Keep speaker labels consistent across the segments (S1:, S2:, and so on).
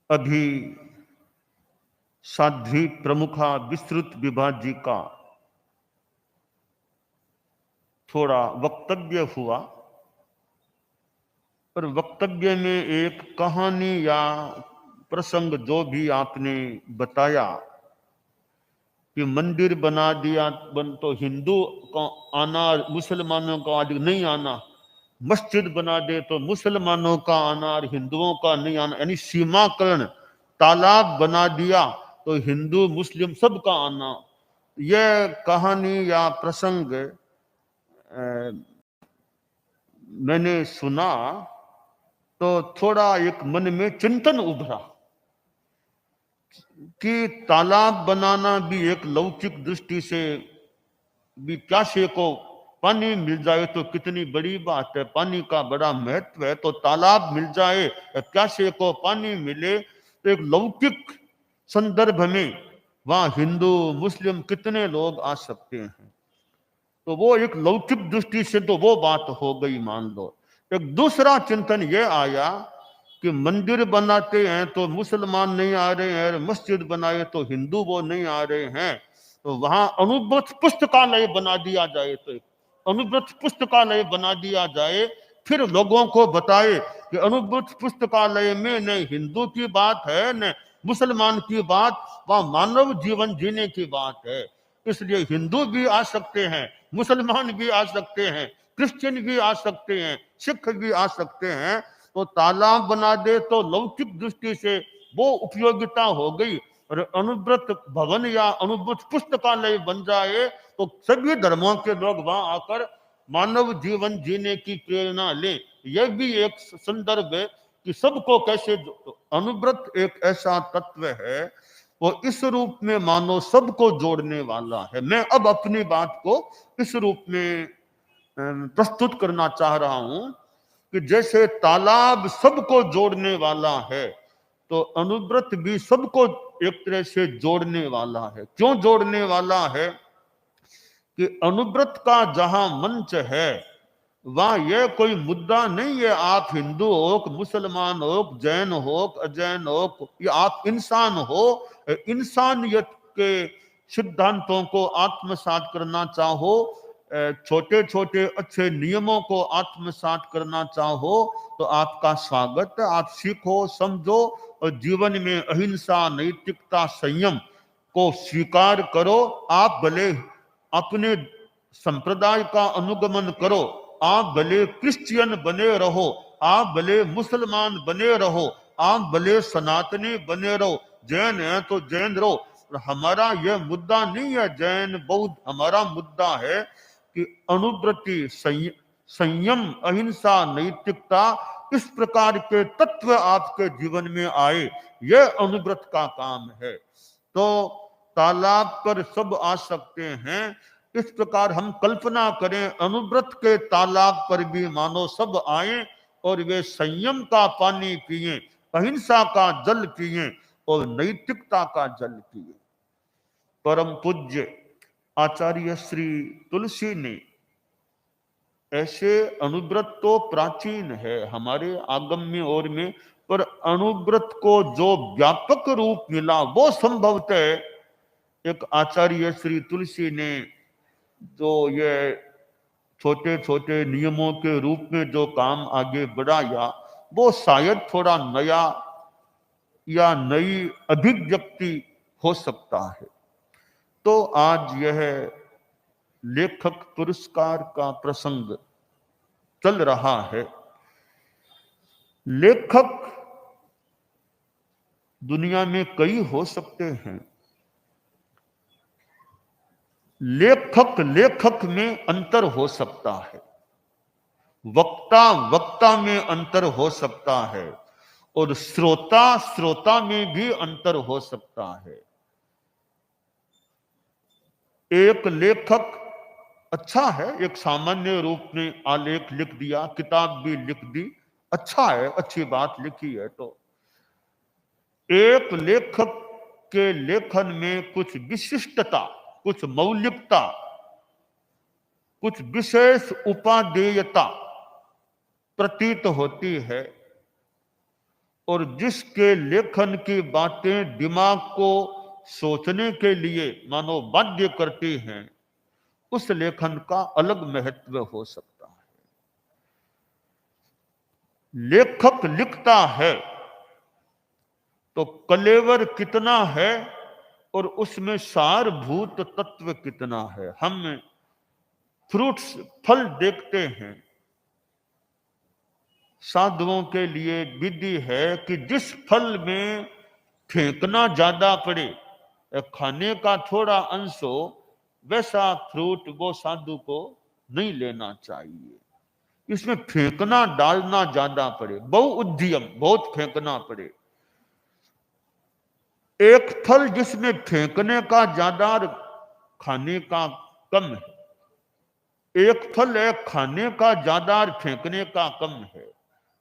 S1: अभी साध्वी प्रमुखा विस्तृत विभाजी का थोड़ा वक्तव्य हुआ, पर वक्तव्य में एक कहानी या प्रसंग जो भी आपने बताया कि मंदिर बना दिया तो हिंदू का आना मुसलमानों का आज नहीं आना, मस्जिद बना दे तो मुसलमानों का आना और हिंदुओं का नहीं आना, यानी सीमाकरण, तालाब बना दिया तो हिंदू मुस्लिम सबका आना। यह कहानी या प्रसंग मैंने सुना तो थोड़ा एक मन में चिंतन उभरा कि तालाब बनाना भी एक लौकिक दृष्टि से भी प्यासे को पानी मिल जाए तो कितनी बड़ी बात है, पानी का बड़ा महत्व है। तो तालाब मिल जाए, प्यासे को पानी मिले, तो एक लौकिक संदर्भ में वहां हिंदू मुस्लिम कितने लोग आ सकते हैं। तो वो एक लौकिक दृष्टि से तो वो बात हो गई, मान लो। एक दूसरा चिंतन ये आया कि मंदिर बनाते हैं तो मुसलमान नहीं आ रहे हैं, मस्जिद बनाए तो हिंदू वो नहीं आ रहे हैं, तो वहां अनुभूत पुस्तकालय बना दिया जाए, तो एक अनुभूत पुस्तकालय बना दिया जाए, फिर लोगों को बताए कि अनुभूत पुस्तकालय में न हिंदू की बात है न मुसलमान की बात, वहां मानव जीवन जीने की बात है। इसलिए हिंदू भी आ सकते हैं, मुसलमान भी आ सकते हैं, क्रिश्चियन भी आ सकते हैं, सिख भी आ सकते हैं। तो तालाब बना दे तो लौकिक दृष्टि से वो उपयोगिता हो गई, और अनुव्रत भवन या अनुभूत पुस्तकालय बन जाए तो सभी धर्मों के लोग वहां आकर मानव जीवन जीने की प्रेरणा ले। यह भी एक संदर्भ है कि सबको कैसे, अनुव्रत एक ऐसा तत्व है वो इस रूप में मानो सबको जोड़ने वाला है। मैं अब अपनी बात को इस रूप में प्रस्तुत करना चाह रहा हूं कि जैसे तालाब सबको जोड़ने वाला है, तो अनुव्रत भी सबको एक तरह से जोड़ने वाला है। क्यों जोड़ने वाला है कि अनुव्रत का जहां मंच है वहां यह कोई मुद्दा नहीं है आप हिंदू हो, मुसलमान हो, जैन हो, अजैन हो, या आप इंसान हो, इंसानियत के सिद्धांतों को आत्मसात करना चाहो, छोटे छोटे अच्छे नियमों को आत्मसात करना चाहो, तो आपका स्वागत है। आप सीखो, समझो और जीवन में अहिंसा, नैतिकता, संयम को स्वीकार करो। आप भले अपने संप्रदाय का अनुगमन करो, आप भले क्रिश्चियन बने रहो, आप भले मुसलमान बने रहो, आप भले सनातनी बने रहो, जैन है तो जैन रहो। हमारा यह मुद्दा नहीं है जैन बौद्ध, हमारा मुद्दा है कि अनुव्रति, संयम, अहिंसा, नैतिकता, इस प्रकार के तत्व आपके जीवन में आए, यह अनुव्रत का काम है। तो तालाब पर सब आ सकते हैं, इस प्रकार हम कल्पना करें अनुव्रत के तालाब पर भी मानो सब आए और वे संयम का पानी पिए, अहिंसा का जल पिए और नैतिकता का जल पिए। परम पूज्य आचार्य श्री तुलसी ने ऐसे, अनुव्रत तो प्राचीन है हमारे आगम्य और में, पर अनुव्रत को जो व्यापक रूप मिला वो संभवतः एक आचार्य श्री तुलसी ने जो ये छोटे छोटे नियमों के रूप में जो काम आगे बढ़ाया, वो शायद थोड़ा नया या नई अभिव्यक्ति हो सकता है। तो आज यह लेखक पुरस्कार का प्रसंग चल रहा है। लेखक दुनिया में कई हो सकते हैं, लेखक लेखक में अंतर हो सकता है, वक्ता वक्ता में अंतर हो सकता है, और श्रोता श्रोता में भी अंतर हो सकता है। एक लेखक अच्छा है, एक सामान्य रूप में आलेख लिख दिया, किताब भी लिख दी, अच्छा है, अच्छी बात लिखी है। तो एक लेखक के लेखन में कुछ विशिष्टता, कुछ मौलिकता, कुछ विशेष उपादेयता प्रतीत होती है। और जिसके लेखन की बातें दिमाग को सोचने के लिए मानो बाध्य करती हैं, उस लेखन का अलग महत्व हो सकता है। लेखक लिखता है तो कलेवर कितना है और उसमें सारभूत तत्व कितना है। हम फ्रूट्स, फल देखते हैं, साधुओं के लिए विधि है कि जिस फल में फेंकना ज्यादा पड़े, खाने का थोड़ा अंश हो, वैसा फ्रूट वो साधु को नहीं लेना चाहिए। इसमें फेंकना डालना ज्यादा पड़े, बहु उद्यम, बहुत फेंकना पड़े। एक फल जिसमें फेंकने का ज्यादा और खाने का कम है, एक फल है खाने का ज्यादा और फेंकने का कम है।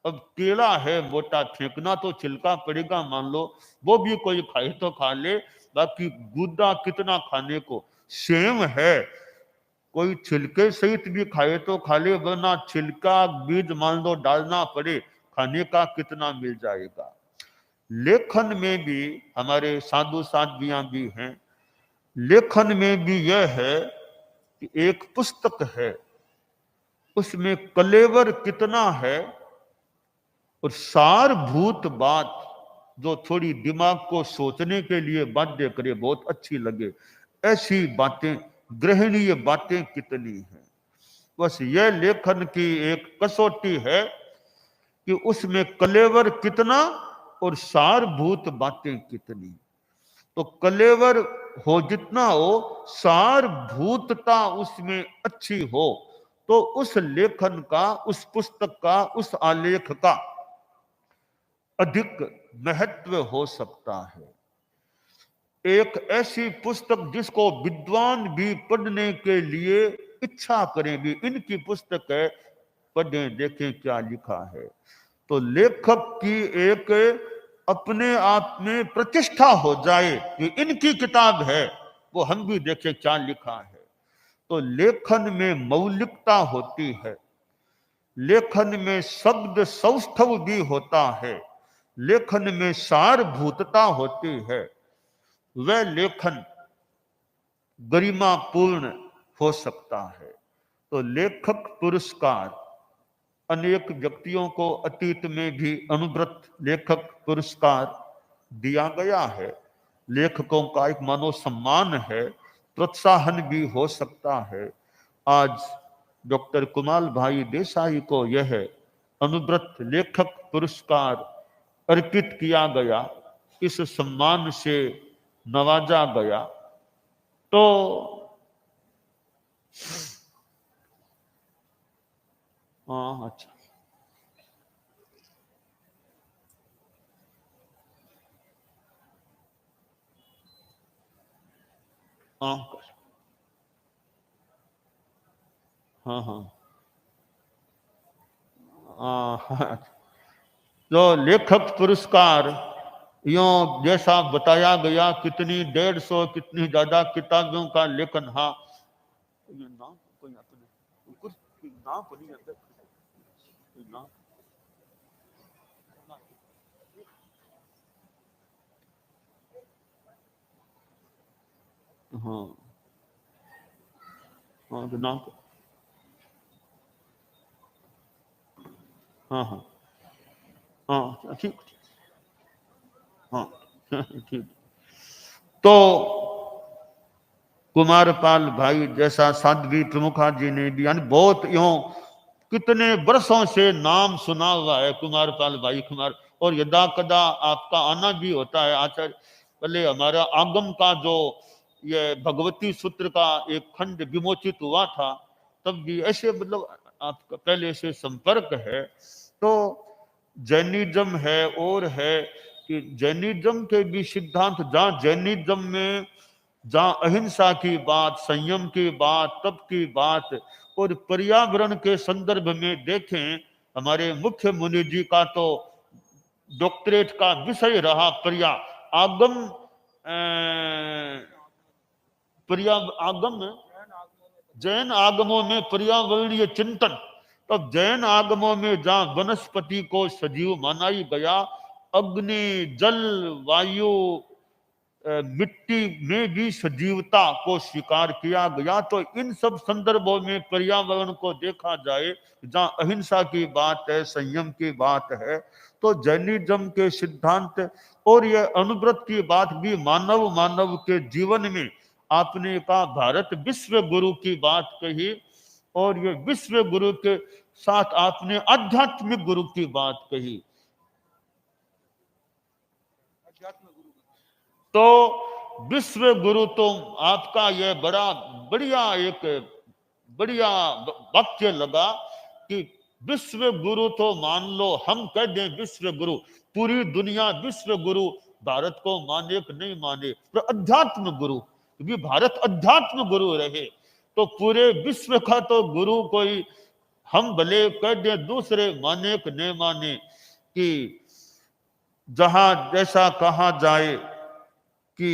S1: अब केला है मोटा, फेंकना तो छिलका पड़ेगा, मान लो वो भी कोई खाए तो खा ले, बाकी गूदा कितना खाने को। सेम है, कोई छिलके सहित भी खाए तो खा ले, वरना छिलका बीज मान लो डालना पड़े, खाने का कितना मिल जाएगा। लेखन में भी हमारे साधु साध्वियां भी हैं। लेखन में भी यह है कि एक पुस्तक है, उसमें कलेवर कितना है और सारभूत बात जो थोड़ी दिमाग को सोचने के लिए बाध्य करे, बहुत अच्छी लगे, ऐसी बातें, ग्रहणीय बातें कितनी हैं। बस यह लेखन की एक कसौटी है कि उसमें कलेवर कितना और सारभूत बातें कितनी। तो कलेवर हो जितना हो, सारभूतता उसमें अच्छी हो, तो उस लेखन का, उस पुस्तक का, उस आलेख का अधिक महत्व हो सकता है। एक ऐसी पुस्तक जिसको विद्वान भी पढ़ने के लिए इच्छा करें भी, इनकी पुस्तक है, पढ़ें देखें क्या लिखा है, तो लेखक की एक अपने आप में प्रतिष्ठा हो जाए कि इनकी किताब है, वो हम भी देखें क्या लिखा है। तो लेखन में मौलिकता होती है, लेखन में शब्द सौष्ठव भी होता है, लेखन में सारभूतता होती है। वह लेखन गरिमापूर्ण हो सकता है। तो लेखक पुरस्कार अनेक व्यक्तियों को अतीत में भी अनुव्रत लेखक पुरस्कार दिया गया है। लेखकों का एक मानो सम्मान है, प्रोत्साहन भी हो सकता है। आज डॉक्टर कुणाल भाई देसाई को यह अनुव्रत लेखक पुरस्कार अर्पित किया गया, इस सम्मान से नवाजा गया। तो अच्छा, हाँ हाँ हाँ। जो लेखक पुरस्कार यो जैसा बताया गया, कितनी 150 कितनी ज्यादा किताबों का लेखन। हाँ, ये नाम कोई अपने कुछ नाम पड़ी है, नाम, हाँ हाँ तो नाम, हाँ हाँ हाँ ठीक, हाँ ठीक। तो कुमारपाल भाई जैसा साध्वी प्रमुखा जी ने भी, यानी बहुत यूं कितने वर्षों से नाम सुना हुआ है कुमारपाल भाई कुमार। और यदा कदा आपका आना भी होता है आचार्य, पहले हमारा आगम का जो ये भगवती सूत्र का एक खंड विमोचित हुआ था, तब भी ऐसे मतलब आपका पहले से संपर्क है। तो जैनिज्म है और है कि जैनिज्म के भी सिद्धांत, जहाँ जैनिज्म में जहां अहिंसा की बात, संयम की बात, तप की बात और पर्यावरण के संदर्भ में देखें, हमारे मुख्य मुनि जी का तो डॉक्टरेट का विषय रहा पर्या आगम, पर्या आगम, जैन आगमों में पर्यावरणीय चिंतन। तब जैन आगमों में जहां वनस्पति को सजीव माना ही गया, अग्नि, जल, वायु, मिट्टी में भी सजीवता को स्वीकार किया गया। तो इन सब संदर्भों में पर्यावरण को देखा जाए, जहाँ अहिंसा की बात है, संयम की बात है, तो जैनिज्म के सिद्धांत और यह अनुव्रत की बात भी मानव मानव के जीवन में, आपने कहा भारत विश्व गुरु की बात कही, और ये विश्व गुरु के साथ आपने आध्यात्मिक गुरु की बात कही। तो विश्व गुरु तो आपका यह बड़ा बढ़िया एक बढ़िया वाक्य लगा कि विश्व गुरु तो मान लो हम कह दें विश्व गुरु, पूरी दुनिया विश्व गुरु भारत को माने कि नहीं माने, तो अध्यात्म गुरु, क्योंकि भारत अध्यात्म गुरु रहे, तो पूरे विश्व का तो गुरु कोई हम भले कह दें दूसरे माने कि नहीं माने, कि जहां जैसा कहा जाए कि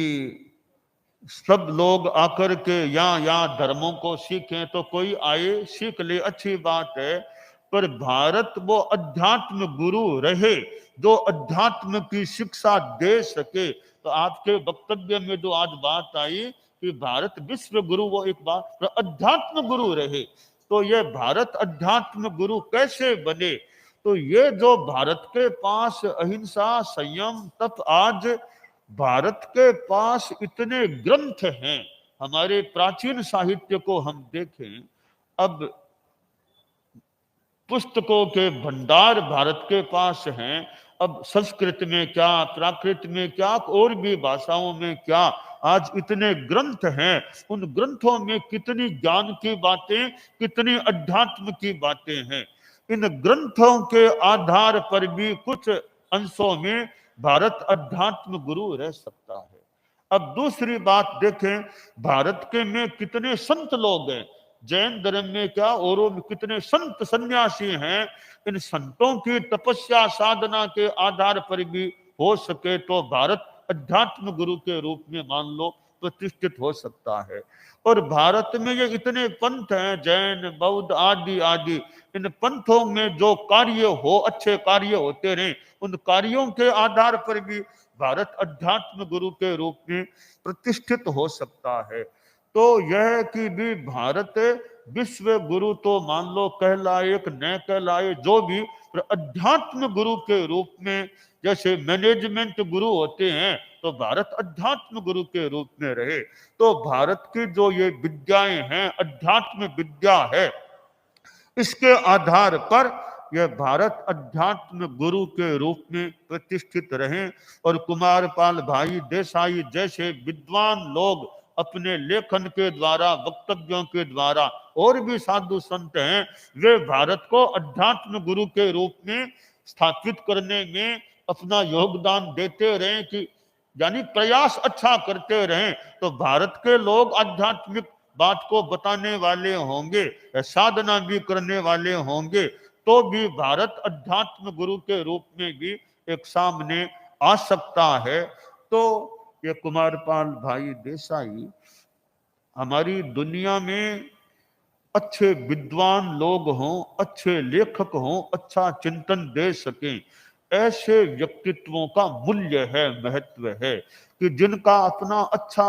S1: सब लोग आकर के यहाँ धर्मों को सीखें, तो कोई आए सीख ले, अच्छी बात है, पर भारत वो अध्यात्म गुरु रहे जो अध्यात्म की शिक्षा दे सके। तो आपके वक्तव्य में जो आज बात आई कि भारत विश्व गुरु, वो एक बात, तो अध्यात्म गुरु रहे, तो ये भारत अध्यात्म गुरु कैसे बने? तो ये जो भारत के पास अहिंसा, संयम, तप, आज भारत के पास इतने ग्रंथ हैं, हमारे प्राचीन साहित्य को हम देखें, अब पुस्तकों के भंडार भारत के पास हैं। अब संस्कृत में क्या, प्राकृत में क्या, और भी भाषाओं में क्या, आज इतने ग्रंथ हैं, उन ग्रंथों में कितनी ज्ञान की बातें, कितनी अध्यात्म की बातें हैं। इन ग्रंथों के आधार पर भी कुछ अंशों में भारत अध्यात्म गुरु रह सकता है। अब दूसरी बात देखें, भारत के में कितने संत लोग हैं, जैन धर्म में क्या, औरों में कितने संत सन्यासी हैं। इन संतों की तपस्या साधना के आधार पर भी हो सके तो भारत अध्यात्म गुरु के रूप में मान लो प्रतिष्ठित हो सकता है। और भारत में ये इतने पंथ हैं, जैन, बौद्ध आदि आदि, इन पंथों में जो कार्य हो, अच्छे कार्य होते रहे, उन कार्यों के आधार पर भी भारत अध्यात्म गुरु के रूप में प्रतिष्ठित हो सकता है। तो यह कि भी भारत विश्व गुरु तो मान लो कहलाए न कहलाए, जो भी अध्यात्म गुरु के रूप में, जैसे मैनेजमेंट गुरु होते हैं, तो भारत अध्यात्म गुरु के रूप में रहे। तो भारत की जो ये विद्याएं हैं, अध्यात्म विद्या है, इसके आधार पर यह भारत अध्यात्म गुरु के रूप में प्रतिष्ठित रहे। और कुमारपाल भाई देसाई जैसे विद्वान लोग अपने लेखन के द्वारा, वक्तव्यों के द्वारा, और भी साधु संत हैं, वे भारत को अध्यात्म गुरु के रूप में स्थापित करने में अपना योगदान देते रहे, कि यानी प्रयास अच्छा करते रहें। तो भारत के लोग आध्यात्मिक बात को बताने वाले होंगे, साधना भी करने वाले होंगे, तो भी भारत अध्यात्म गुरु के रूप में भी एक सामने आ सकता है। तो ये कुमारपाल भाई देसाई हमारी दुनिया में अच्छे विद्वान लोग हों, अच्छे लेखक हों, अच्छा चिंतन दे सकें, ऐसे व्यक्तित्वों का मूल्य है, महत्व है, कि जिनका अपना अच्छा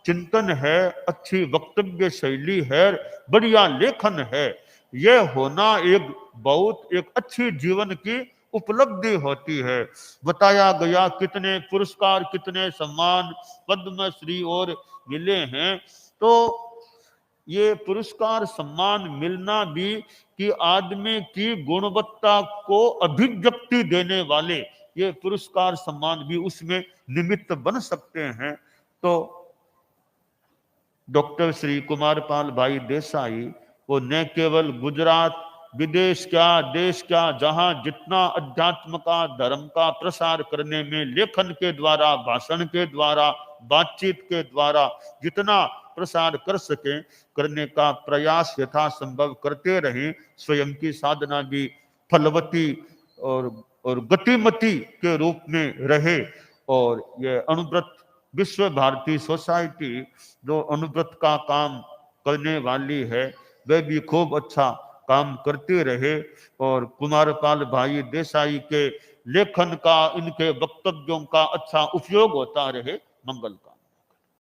S1: चिंतन है, अच्छी वक्तव्य शैली है, बढ़िया लेखन है। यह होना एक बहुत एक अच्छी जीवन की उपलब्धि होती है। बताया गया कितने पुरस्कार, कितने सम्मान पद्मश्री और मिले हैं। तो ये पुरस्कार सम्मान मिलना भी कि आदमी की गुणवत्ता को अभिव्यक्ति देने वाले ये पुरस्कार सम्मान भी उसमें निमित्त बन सकते हैं। तो डॉक्टर श्री कुमारपाल भाई देसाई वो न केवल गुजरात, विदेश क्या, देश क्या, जहां जितना अध्यात्म का, धर्म का प्रसार करने में लेखन के द्वारा, भाषण के द्वारा, बातचीत के द्वारा जितना प्रसार कर सके, करने का प्रयास यथासंभव करते रहें। स्वयं की साधना भी फलवती और गतिमती के रूप में रहे। और यह अनुव्रत विश्व भारती सोसाइटी जो अनुव्रत का काम करने वाली है, वह भी खूब अच्छा काम करते रहे। और कुमारपाल भाई देसाई के लेखन का, इनके वक्तव्यों का अच्छा उपयोग होता रहे। मंगल का।